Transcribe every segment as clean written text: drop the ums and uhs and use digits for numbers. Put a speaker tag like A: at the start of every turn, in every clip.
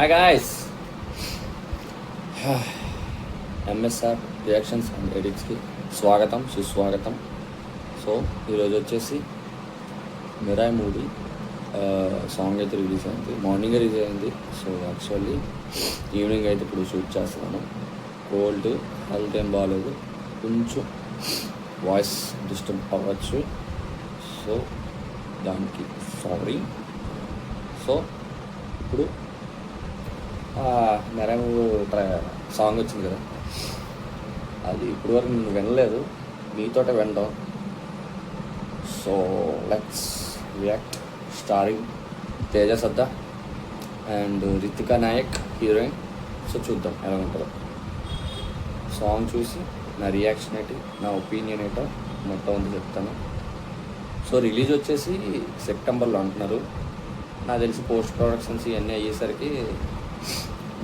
A: Hi guys, MSR reactions and ఎడిట్స్కి స్వాగతం సుస్వాగతం. సో ఈరోజు వచ్చేసి మిరాయ్ మూవీ సాంగ్ అయితే రిలీజ్ అయింది, మార్నింగ్ రిలీజ్ అయింది. సో యాక్చువల్లీ ఈవినింగ్ అయితే ఇప్పుడు షూట్ చేస్తున్నాను. కోల్డ్, హెల్త్ ఏం బాగాలేదు, కొంచెం వాయిస్ డిస్టర్బ్ అవ్వచ్చు. సో దానికి సారీ. సో ఇప్పుడు మెరాయ్ సాంగ్ వచ్చింది కదా, అది ఇప్పుడు వరకు నేను వినలేదు, మీతోటే వినడం. So let's react. Starring Teja Sajja and Ritika Nayak heroine. So చూద్దాం ఎలా ఉంటుందో. సాంగ్ చూసి నా రియాక్షన్ ఏంటి, నా ఒపీనియన్ ఏంటో మొత్తం అంతా చెప్తాను. సో రిలీజ్ వచ్చేసి సెప్టెంబర్లో అంటున్నారు. నాకు తెలిసి పోస్ట్ ప్రొడక్షన్స్ ఇవన్నీ అయ్యేసరికి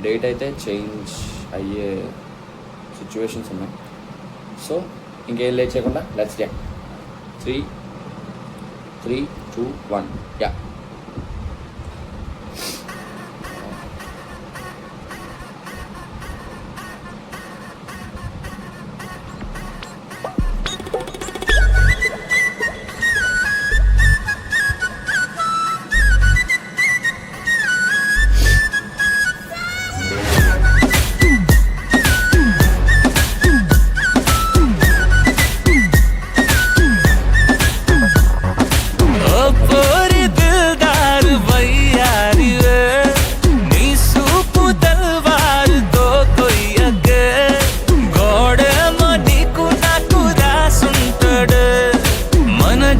A: డేట్ అయితే చేంజ్ అయ్యే సిచ్యువేషన్స్ ఉన్నాయి. సో ఇంకేం లేట్ చేయకుండా లెట్స్ గెట్ 3, 2, 1 యా.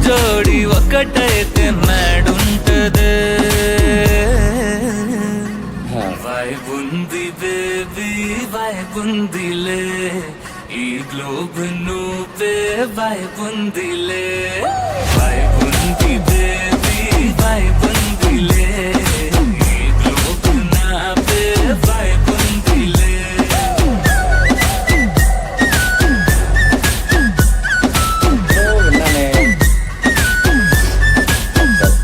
B: జోడి ఒకటైతే నాడుంటదే వైబుంది బేబీ వైబుందిలే ఈ గ్లోబ్ నువ్వే వైబుందిలే వైబుంది బేబీ వైబుందిలే ఈ గ్లోబ్ నావే వైబుందిలే.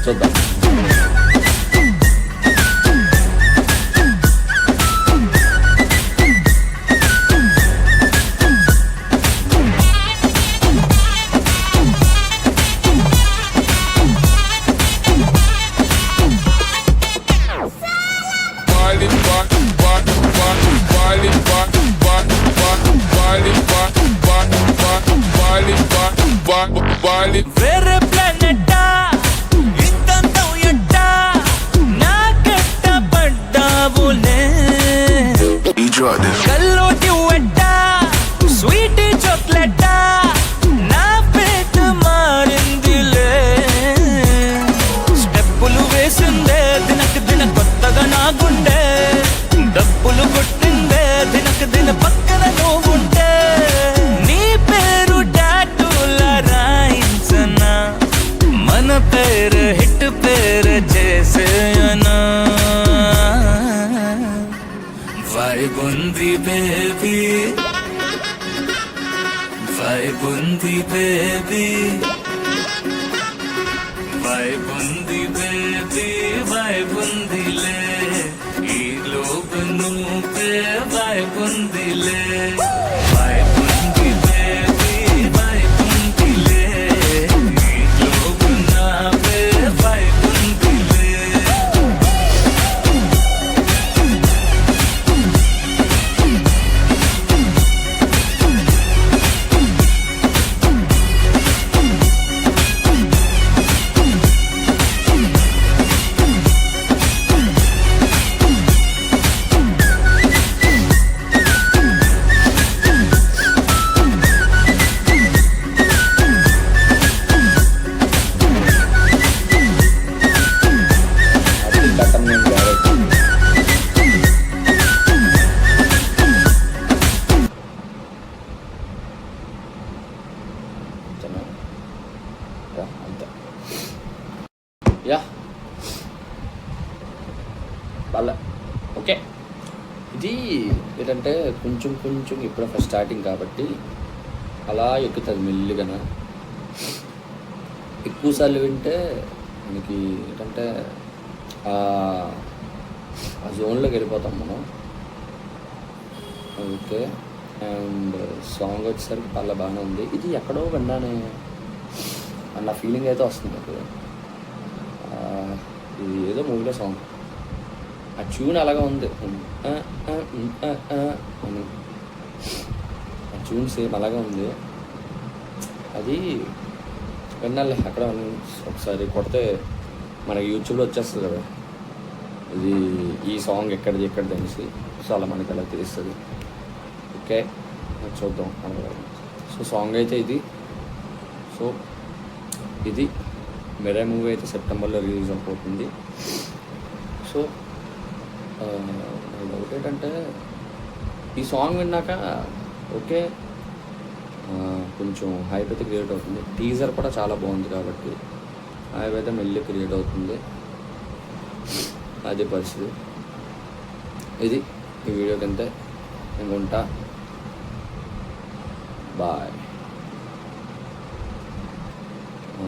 A: చూద్దాం.
B: వేరే ప్లానెట్టా ఇంతంతం ఎట్టా నా కట్ట పడ్డావులే కల్లోటి వెట్టా స్వీట్ చాక్లెట్టా నా పేట మారిందిలే స్టెప్పులు వేసిందే దినకు దిన కొత్తగా నా గుండె డబ్బులు కొట్టిందే దినకు దిన పక్కన నువ్వుంటే నీ పేరు టాటూల రాయించనా మన పేరు హిట్ పేరు చేసేయనా వైబుంది బేబీ వైబుంది బేబీ వైబుంది బేబీ వైబుందిలే ఈ గ్లోబ్ నువ్వే వైబుందిలే వైబుంది బేబీ వైబుందిలే ఈ గ్లోబ్ నావే వైబుందిలే.
A: అంతే యా వాళ్ళ ఓకే. ఇది ఏంటంటే కొంచెం ఇప్పుడు ఫస్ట్ స్టార్టింగ్ కాబట్టి అలా ఎక్కుతుంది మెల్లిగా. ఎక్కువసార్లు వింటే మనకి ఏంటంటే ఆ జోన్లోకి వెళ్ళిపోతాం మనం. ఓకే, అండ్ సాంగ్ వచ్చేసరికి చాలా బాగానే ఉంది. ఇది ఎక్కడో విన్నానే అన్న ఫీలింగ్ అయితే వస్తుంది నాకు. ఇది ఏదో మూవీలో సాంగ్, ఆ ట్యూన్ అలాగా ఉంది అని, ఆ ట్యూన్ సేమ్ అలాగే ఉంది. అది విన్నాలే అక్కడ ఒకసారి కొడితే మనకి యూట్యూబ్లో వచ్చేస్తుంది కదా ఇది, ఈ సాంగ్ ఎక్కడిది అనేసి. సో అలా మనకి అలా తెలుస్తుంది. ఓకే, చూద్దాం. సో సాంగ్ అయితే ఇది. సో ఇది మెరే మూవీ అయితే సెప్టెంబర్లో రిలీజ్ అయిపోతుంది. సో డౌట్ ఏంటంటే ఈ సాంగ్ విన్నాక ఓకే కొంచెం హైప్ అయితే క్రియేట్ అవుతుంది. టీజర్ కూడా చాలా బాగుంది కాబట్టి హైప్ అయితే మెల్లి క్రియేట్ అవుతుంది. అదే పరిస్థితి. ఇది ఈ వీడియోకి అంతే. నేను ఉంటా. బాయ్.